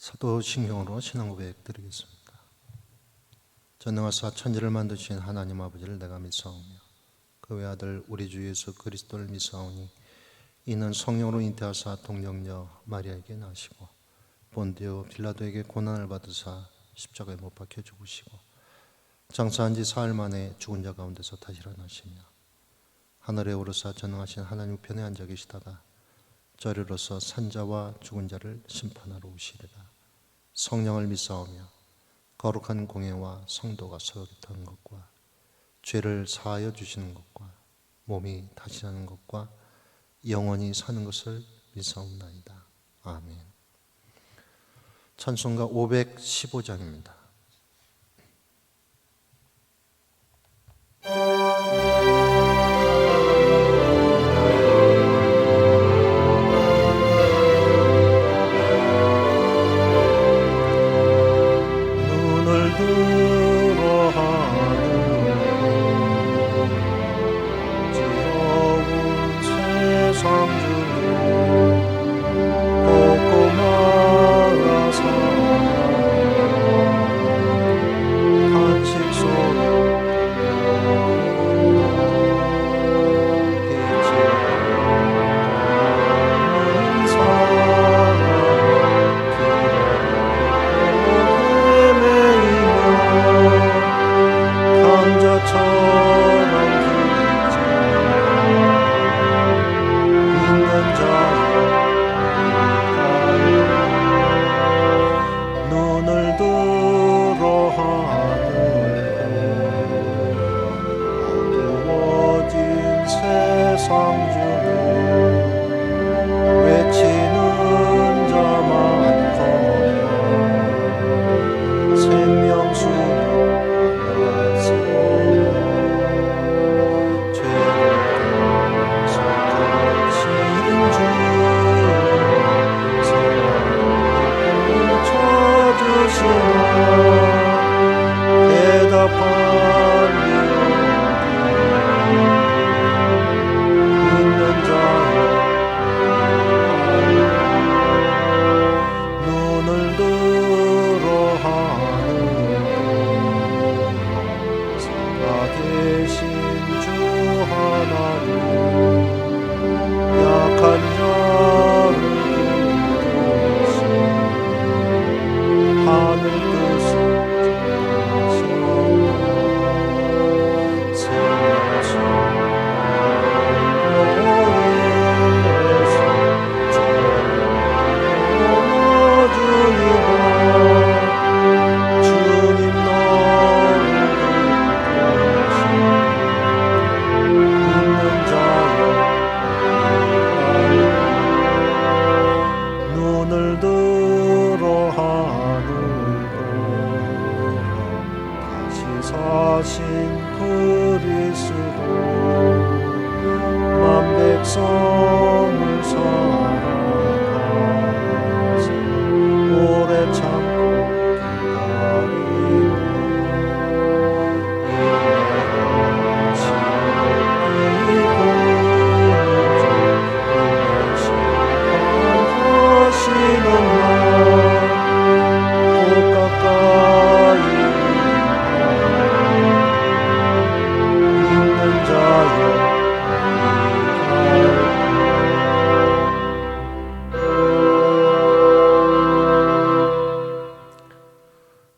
사도신경으로 신앙 고백 드리겠습니다. 전능하사 천지를 만드신 하나님 아버지를 내가 믿사오며 그 외아들 우리 주 예수 그리스도를 믿사오니 이는 성령으로 잉태하사 동정녀 마리아에게 나시고 본디오 빌라도에게 고난을 받으사 십자가에 못 박혀 죽으시고 장사한 지 사흘 만에 죽은 자 가운데서 다시 일어나시며 하늘에 오르사 전능하신 하나님 우편에 앉아 계시다가 저리로서 산자와 죽은 자를 심판하러 오시리라. 성령을 믿사오며 거룩한 공예와 성도가 서로 교통하는 것과 죄를 사하여 주시는 것과 몸이 다시 나는 것과 영원히 사는 것을 믿사옵나이다. 아멘. 찬송가 515장입니다.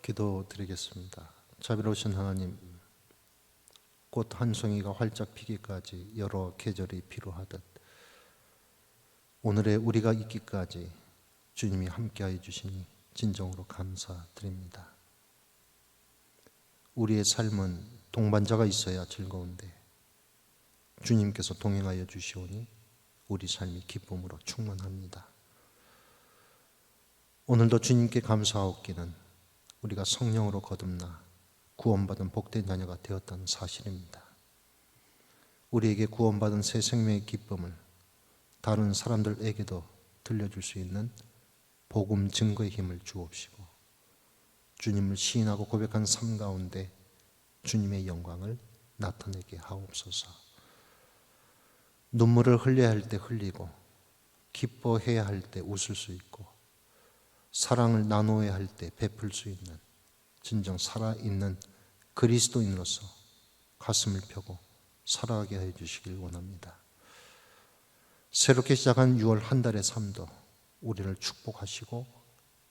기도드리겠습니다. 자비로우신 하나님, 꽃 한 송이가 활짝 피기까지 여러 계절이 필요하듯 오늘의 우리가 있기까지 주님이 함께하여 주시니 진정으로 감사드립니다. 우리의 삶은 동반자가 있어야 즐거운데 주님께서 동행하여 주시오니 우리 삶이 기쁨으로 충만합니다. 오늘도 주님께 감사하옵기는 우리가 성령으로 거듭나 구원받은 복된 자녀가 되었다는 사실입니다. 우리에게 구원받은 새 생명의 기쁨을 다른 사람들에게도 들려줄 수 있는 복음 증거의 힘을 주옵시고 주님을 시인하고 고백한 삶 가운데 주님의 영광을 나타내게 하옵소서. 눈물을 흘려야 할 때 흘리고 기뻐해야 할 때 웃을 수 있고 사랑을 나누어야 할 때 베풀 수 있는 진정 살아있는 그리스도인으로서 가슴을 펴고 살아가게 해 주시길 원합니다. 새롭게 시작한 6월 한 달의 삶도 우리를 축복하시고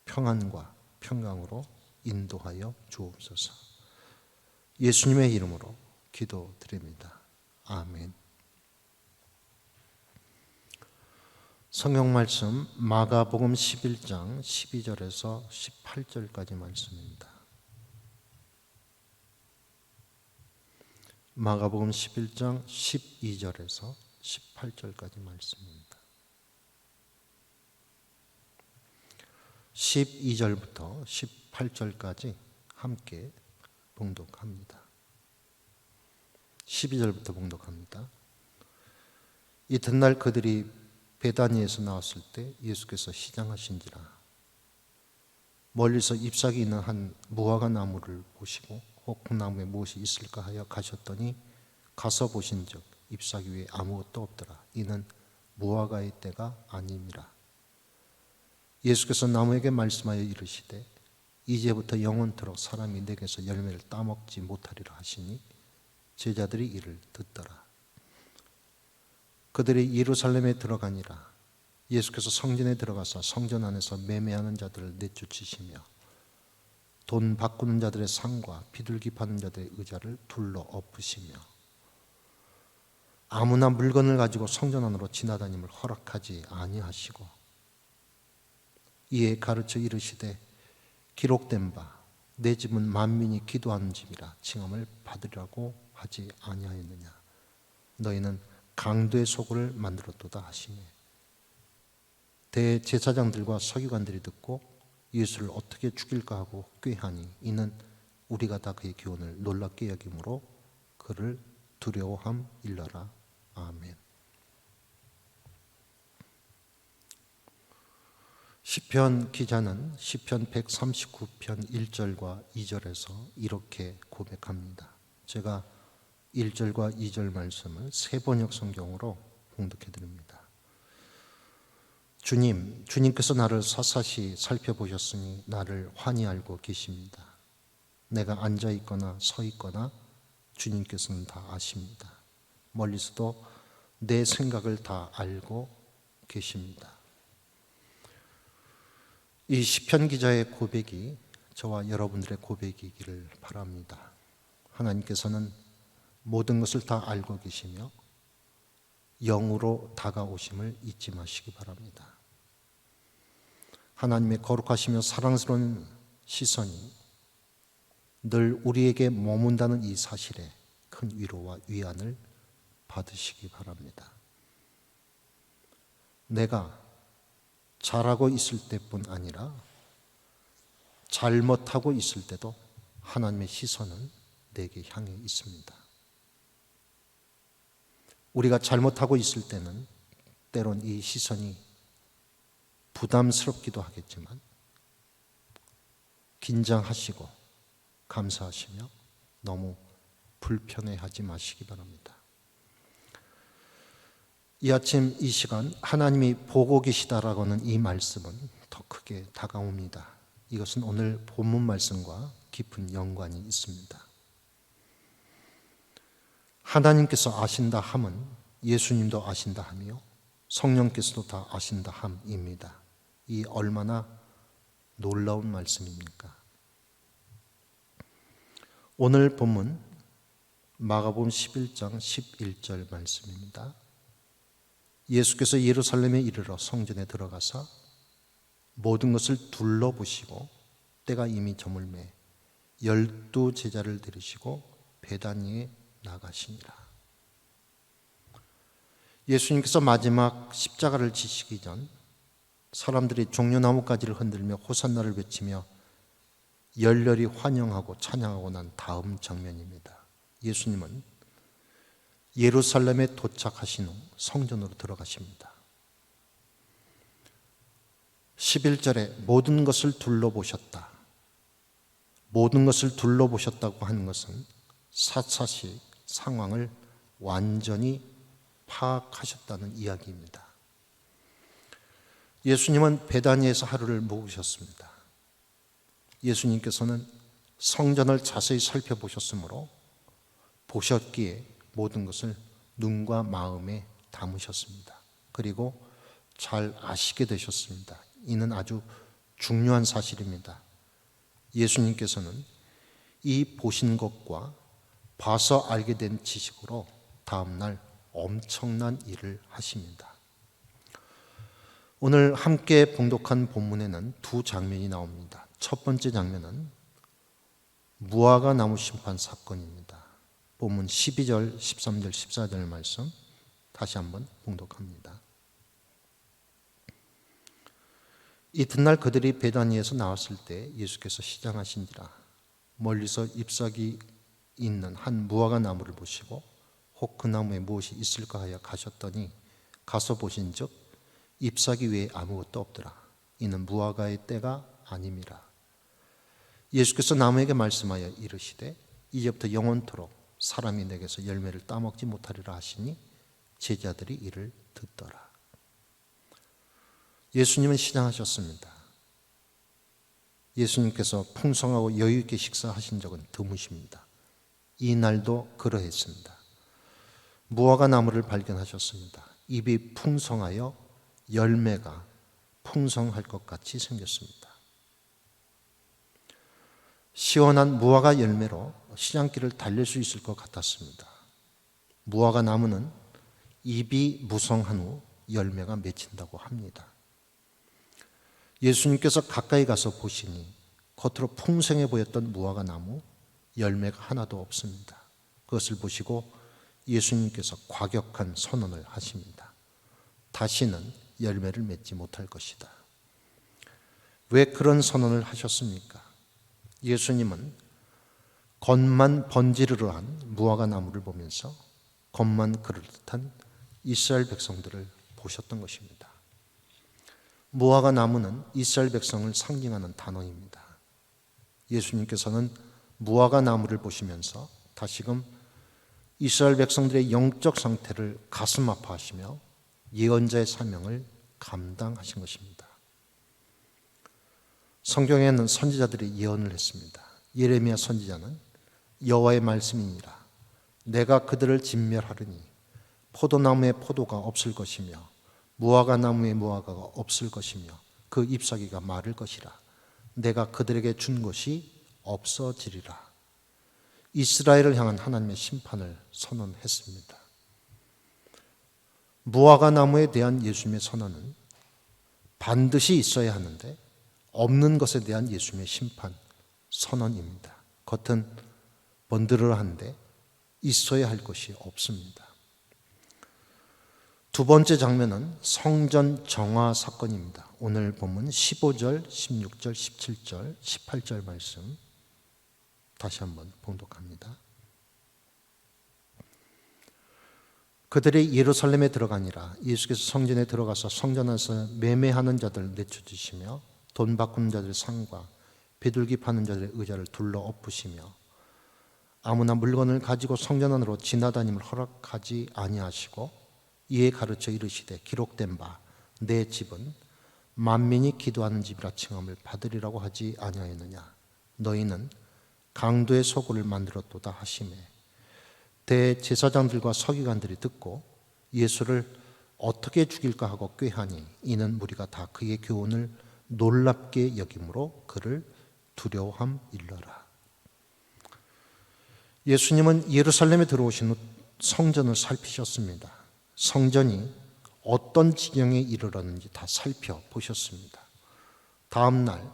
평안과 평강으로 인도하여 주옵소서. 예수님의 이름으로 기도드립니다. 아멘. 성경 말씀 마가복음 11장 12절에서 18절까지 말씀입니다. 마가복음 11장 12절에서 18절까지 말씀입니다. 12절부터 18절까지 함께 봉독합니다. 12절부터 봉독합니다. 이튿날 그들이 베다니에서 나왔을 때 예수께서 시장하신지라 멀리서 잎사귀 있는 한 무화과 나무를 보시고 혹 그 나무에 무엇이 있을까 하여 가셨더니 가서 보신즉 잎사귀 위에 아무것도 없더라. 이는 무화과의 때가 아님이라. 예수께서 나무에게 말씀하여 이르시되 이제부터 영원토록 사람이 내게서 열매를 따먹지 못하리라 하시니 제자들이 이를 듣더라. 그들이 예루살렘에 들어가니라. 예수께서 성전에 들어가서 성전 안에서 매매하는 자들을 내쫓으시며 돈 바꾸는 자들의 상과 비둘기 파는 자들의 의자를 둘러 엎으시며 아무나 물건을 가지고 성전 안으로 지나다님을 허락하지 아니하시고 이에 가르쳐 이르시되 기록된 바 내 집은 만민이 기도하는 집이라 칭함을 받으라고 하지 아니하였느냐. 너희는 강도의 소굴을 만들었도다 하시매 대제사장들과 서기관들이 듣고 예수를 어떻게 죽일까 하고 꾀하니 이는 우리가 다 그의 교훈을 놀랍게 여김으로 그를 두려워함 일러라. 아멘. 시편 기자는 시편 139편 1절과 2절에서 이렇게 고백합니다. 제가 1절과 2절 말씀을 새 번역 성경으로 봉독해 드립니다. 주님께서 나를 샅샅이 살펴보셨으니 나를 환히 알고 계십니다. 내가 앉아 있거나 서 있거나 주님께서는 다 아십니다. 멀리서도 내 생각을 다 알고 계십니다. 이 시편 기자의 고백이 저와 여러분들의 고백이기를 바랍니다. 하나님께서는 모든 것을 다 알고 계시며 영으로 다가오심을 잊지 마시기 바랍니다. 하나님의 거룩하시며 사랑스러운 시선이 늘 우리에게 머문다는 이 사실에 큰 위로와 위안을 받으시기 바랍니다. 내가 잘하고 있을 때뿐 아니라 잘못하고 있을 때도 하나님의 시선은 내게 향해 있습니다. 우리가 잘못하고 있을 때는 때론 이 시선이 부담스럽기도 하겠지만 긴장하시고 감사하시며 너무 불편해하지 마시기 바랍니다. 이 아침 이 시간 하나님이 보고 계시다라고 하는 이 말씀은 더 크게 다가옵니다. 이것은 오늘 본문 말씀과 깊은 연관이 있습니다. 하나님께서 아신다 함은 예수님도 아신다 하며 성령께서도 다 아신다 함입니다. 이 얼마나 놀라운 말씀입니까? 오늘 본문 마가복음 11장 11절 말씀입니다. 예수께서 예루살렘에 이르러 성전에 들어가사 모든 것을 둘러보시고 때가 이미 저물매 12 제자를 데리시고 베다니에 나가시니라. 예수님께서 마지막 십자가를 지시기 전 사람들이 종려나무가지를 흔들며 호산나를 외치며 열렬히 환영하고 찬양하고 난 다음 장면입니다. 예수님은 예루살렘에 도착하신 후 성전으로 들어가십니다. 11절에 모든 것을 둘러보셨다. 모든 것을 둘러보셨다고 하는 것은 샅샅이 상황을 완전히 파악하셨다는 이야기입니다. 예수님은 베다니에서 하루를 묵으셨습니다. 예수님께서는 성전을 자세히 살펴보셨으므로 보셨기에 모든 것을 눈과 마음에 담으셨습니다. 그리고 잘 아시게 되셨습니다. 이는 아주 중요한 사실입니다. 예수님께서는 이 보신 것과 봐서 알게 된 지식으로 다음날 엄청난 일을 하십니다. 오늘 함께 봉독한 본문에는 두 장면이 나옵니다. 첫 번째 장면은 무화과 나무 심판 사건입니다. 본문 12절, 13절, 14절 말씀 다시 한번 봉독합니다. 이튿날 그들이 베다니에서 나왔을 때 예수께서 시장하신지라 멀리서 잎사귀 있는 한 무화과 나무를 보시고 혹 그 나무에 무엇이 있을까 하여 가셨더니 가서 보신즉 잎사귀 외에 아무것도 없더라. 이는 무화과의 때가 아님이라. 예수께서 나무에게 말씀하여 이르시되 이제부터 영원토록 사람이 내게서 열매를 따먹지 못하리라 하시니 제자들이 이를 듣더라. 예수님은 시장하셨습니다. 예수님께서 풍성하고 여유 있게 식사하신 적은 드무십니다. 이 날도 그러했습니다. 무화과 나무를 발견하셨습니다. 잎이 풍성하여 열매가 풍성할 것 같이 생겼습니다. 시원한 무화과 열매로 시장길을 달릴 수 있을 것 같았습니다. 무화과 나무는 잎이 무성한 후 열매가 맺힌다고 합니다. 예수님께서 가까이 가서 보시니 겉으로 풍성해 보였던 무화과 나무 열매가 하나도 없습니다. 그것을 보시고 예수님께서 과격한 선언을 하십니다. 다시는 열매를 맺지 못할 것이다. 왜 그런 선언을 하셨습니까? 예수님은 겉만 번지르르한 무화과 나무를 보면서 겉만 그럴듯한 이스라엘 백성들을 보셨던 것입니다. 무화과 나무는 이스라엘 백성을 상징하는 단어입니다. 예수님께서는 무화과 나무를 보시면서 다시금 이스라엘 백성들의 영적 상태를 가슴 아파하시며 예언자의 사명을 감당하신 것입니다. 성경에는 선지자들이 예언을 했습니다. 예레미야 선지자는 여호와의 말씀이니라 내가 그들을 진멸하리니 포도나무에 포도가 없을 것이며 무화과 나무에 무화과가 없을 것이며 그 잎사귀가 마를 것이라 내가 그들에게 준 것이 없어지리라. 이스라엘을 향한 하나님의 심판을 선언했습니다. 무화과 나무에 대한 예수님의 선언은 반드시 있어야 하는데 없는 것에 대한 예수님의 심판 선언입니다. 겉은 번드르르한데 있어야 할 것이 없습니다. 두 번째 장면은 성전 정화 사건입니다. 오늘 본문 15절, 16절, 17절, 18절 말씀 다시 한번 봉독합니다. 그들이 예루살렘에 들어가니라. 예수께서 성전에 들어가서 성전 안에서 매매하는 자들 내쫓으시며 돈 바꾸는 자들의 상과 비둘기 파는 자들의 의자를 둘러 엎으시며 아무나 물건을 가지고 성전 안으로 지나다님을 허락하지 아니하시고 이에 가르쳐 이르시되 기록된 바 내 집은 만민이 기도하는 집이라 칭함을 받으리라고 하지 아니하였느냐. 너희는 강도의 소굴을 만들었도다 하시매 대제사장들과 서기관들이 듣고 예수를 어떻게 죽일까 하고 꾀하니 이는 무리가 다 그의 교훈을 놀랍게 여김으로 그를 두려워함일러라. 예수님은 예루살렘에 들어오신 후 성전을 살피셨습니다. 성전이 어떤 지경에 이르렀는지 다 살펴보셨습니다. 다음 날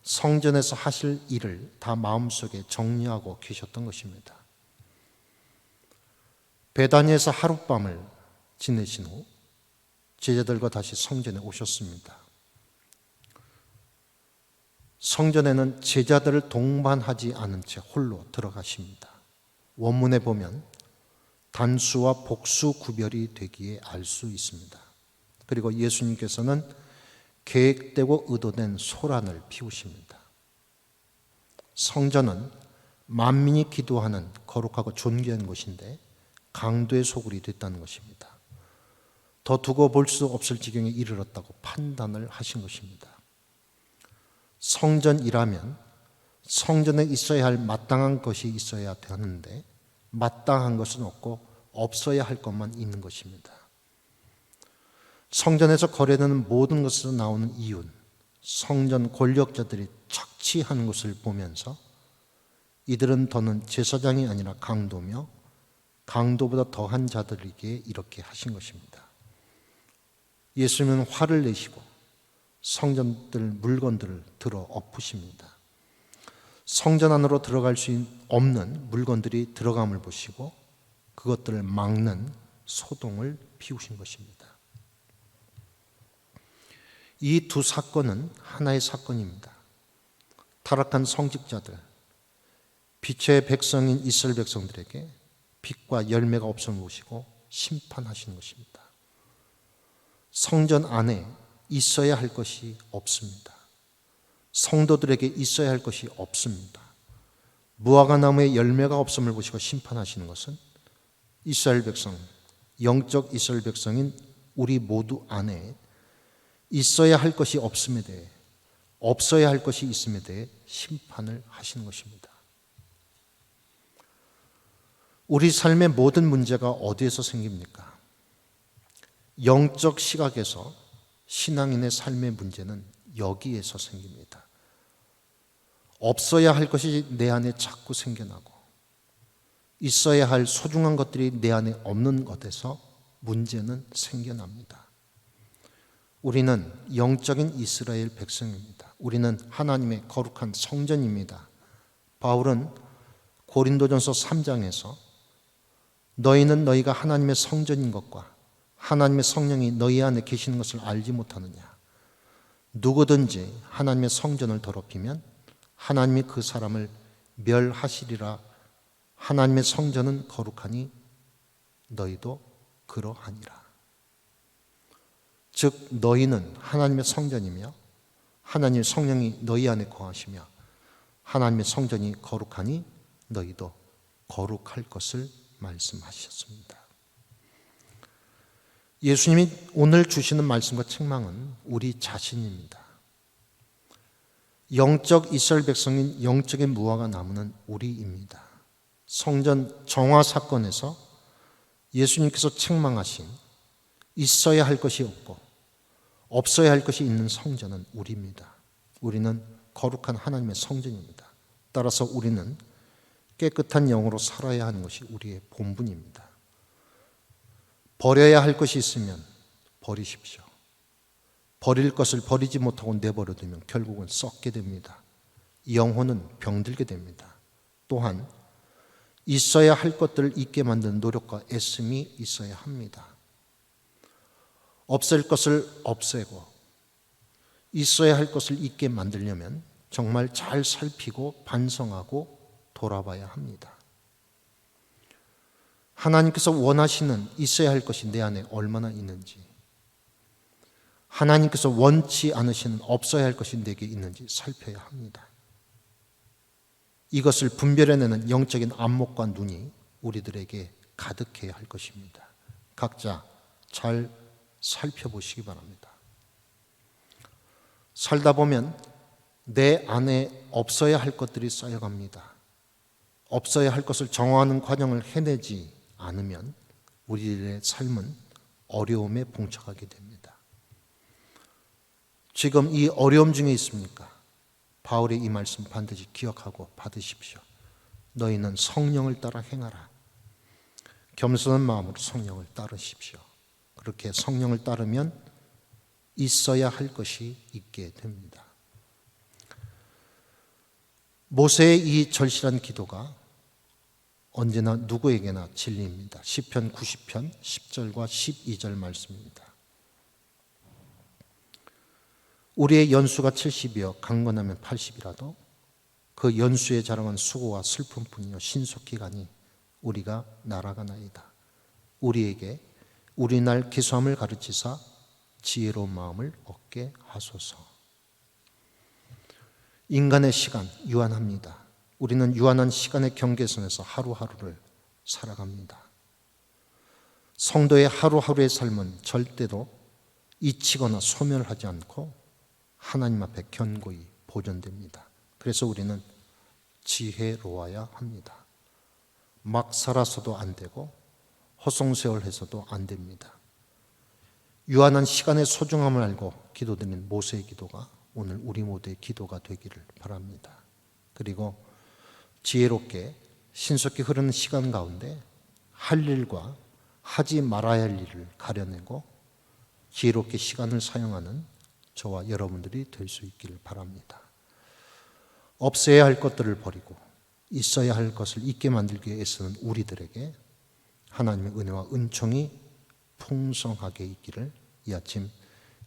성전에서 하실 일을 다 마음속에 정리하고 계셨던 것입니다. 베다니에서 하룻밤을 지내신 후 제자들과 다시 성전에 오셨습니다. 성전에는 제자들을 동반하지 않은 채 홀로 들어가십니다. 원문에 보면 단수와 복수 구별이 되기에 알 수 있습니다. 그리고 예수님께서는 계획되고 의도된 소란을 피우십니다. 성전은 만민이 기도하는 거룩하고 존귀한 곳인데 강도의 소굴이 됐다는 것입니다. 더 두고 볼 수 없을 지경에 이르렀다고 판단을 하신 것입니다. 성전이라면 성전에 있어야 할 마땅한 것이 있어야 되는데 마땅한 것은 없고 없어야 할 것만 있는 것입니다. 성전에서 거래되는 모든 것에서 나오는 이윤, 성전 권력자들이 착취하는 것을 보면서 이들은 더는 제사장이 아니라 강도며 강도보다 더한 자들에게 이렇게 하신 것입니다. 예수님은 화를 내시고 성전들 물건들을 들어 엎으십니다. 성전 안으로 들어갈 수 없는 물건들이 들어감을 보시고 그것들을 막는 소동을 피우신 것입니다. 이 두 사건은 하나의 사건입니다. 타락한 성직자들, 빛의 백성인 이스라엘 백성들에게 빛과 열매가 없음을 보시고 심판하시는 것입니다. 성전 안에 있어야 할 것이 없습니다. 성도들에게 있어야 할 것이 없습니다. 무화과 나무에 열매가 없음을 보시고 심판하시는 것은 이스라엘 백성, 영적 이스라엘 백성인 우리 모두 안에 있어야 할 것이 없음에 대해, 없어야 할 것이 있음에 대해 심판을 하시는 것입니다. 우리 삶의 모든 문제가 어디에서 생깁니까? 영적 시각에서 신앙인의 삶의 문제는 여기에서 생깁니다. 없어야 할 것이 내 안에 자꾸 생겨나고 있어야 할 소중한 것들이 내 안에 없는 것에서 문제는 생겨납니다. 우리는 영적인 이스라엘 백성입니다. 우리는 하나님의 거룩한 성전입니다. 바울은 고린도전서 3장에서 너희는 너희가 하나님의 성전인 것과 하나님의 성령이 너희 안에 계시는 것을 알지 못하느냐. 누구든지 하나님의 성전을 더럽히면 하나님이 그 사람을 멸하시리라. 하나님의 성전은 거룩하니 너희도 그러하니라. 즉 너희는 하나님의 성전이며 하나님의 성령이 너희 안에 거하시며 하나님의 성전이 거룩하니 너희도 거룩할 것을 말씀하셨습니다. 예수님이 오늘 주시는 말씀과 책망은 우리 자신입니다. 영적 이스라엘 백성인 영적인 무화과 나무는 우리입니다. 성전 정화 사건에서 예수님께서 책망하신 있어야 할 것이 없고 없어야 할 것이 있는 성전은 우리입니다. 우리는 거룩한 하나님의 성전입니다. 따라서 우리는 깨끗한 영으로 살아야 하는 것이 우리의 본분입니다. 버려야 할 것이 있으면 버리십시오. 버릴 것을 버리지 못하고 내버려 두면 결국은 썩게 됩니다. 영혼은 병들게 됩니다. 또한 있어야 할 것들을 있게 만드는 노력과 애씀이 있어야 합니다. 없앨 것을 없애고 있어야 할 것을 있게 만들려면 정말 잘 살피고 반성하고 돌아봐야 합니다. 하나님께서 원하시는 있어야 할 것이 내 안에 얼마나 있는지, 하나님께서 원치 않으시는 없어야 할 것이 내게 있는지 살펴야 합니다. 이것을 분별해내는 영적인 안목과 눈이 우리들에게 가득해야 할 것입니다. 각자 잘 살펴보시기 바랍니다. 살다 보면 내 안에 없어야 할 것들이 쌓여갑니다. 없어야 할 것을 정화하는 과정을 해내지 않으면 우리들의 삶은 어려움에 봉착하게 됩니다. 지금 이 어려움 중에 있습니까? 바울의 이 말씀 반드시 기억하고 받으십시오. 너희는 성령을 따라 행하라. 겸손한 마음으로 성령을 따르십시오. 그렇게 성령을 따르면 있어야 할 것이 있게 됩니다. 모세의 이 절실한 기도가 언제나 누구에게나 진리입니다. 시편 90편 10절과 12절 말씀입니다. 우리의 연수가 70이여 강건하면 80이라도 그 연수에 자랑한 수고와 슬픔뿐이요 신속히 가니 우리가 날아가나이다. 우리에게 우리 날 기수함을 가르치사 지혜로운 마음을 얻게 하소서. 인간의 시간 유한합니다. 우리는 유한한 시간의 경계선에서 하루하루를 살아갑니다. 성도의 하루하루의 삶은 절대로 잊히거나 소멸하지 않고 하나님 앞에 견고히 보존됩니다. 그래서 우리는 지혜로워야 합니다. 막 살아서도 안 되고 허송세월해서도 안 됩니다. 유한한 시간의 소중함을 알고 기도드린 모세의 기도가 오늘 우리 모두의 기도가 되기를 바랍니다. 그리고 지혜롭게 신속히 흐르는 시간 가운데 할 일과 하지 말아야 할 일을 가려내고 지혜롭게 시간을 사용하는 저와 여러분들이 될 수 있기를 바랍니다. 없어야 할 것들을 버리고 있어야 할 것을 있게 만들기 위해 애쓰는 우리들에게 하나님의 은혜와 은총이 풍성하게 있기를 이 아침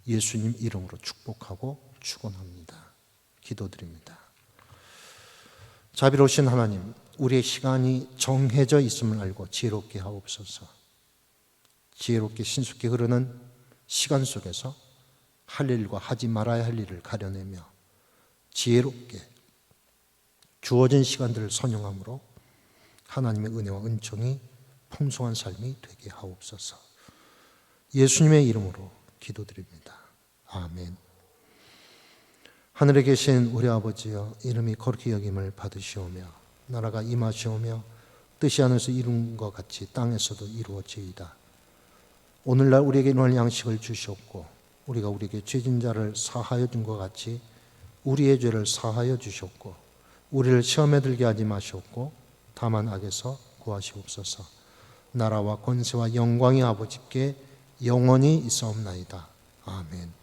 예수님 이름으로 축복하고 축원합니다. 기도드립니다. 자비로우신 하나님, 우리의 시간이 정해져 있음을 알고 지혜롭게 하옵소서. 지혜롭게 신속히 흐르는 시간 속에서 할 일과 하지 말아야 할 일을 가려내며 지혜롭게 주어진 시간들을 선용함으로 하나님의 은혜와 은총이 풍성한 삶이 되게 하옵소서. 예수님의 이름으로 기도드립니다. 아멘. 하늘에 계신 우리 아버지여, 이름이 거룩히 여김을 받으시오며 나라가 임하시오며 뜻이 하늘에서 이룬 것 같이 땅에서도 이루어지이다. 오늘날 우리에게 일용할 양식을 주시옵고 우리가 우리에게 죄진 자를 사하여 준 것 같이 우리의 죄를 사하여 주시옵고 우리를 시험에 들게 하지 마시옵고 다만 악에서 구하시옵소서. 나라와 권세와 영광이 아버지께 영원히 있사옵나이다. 아멘.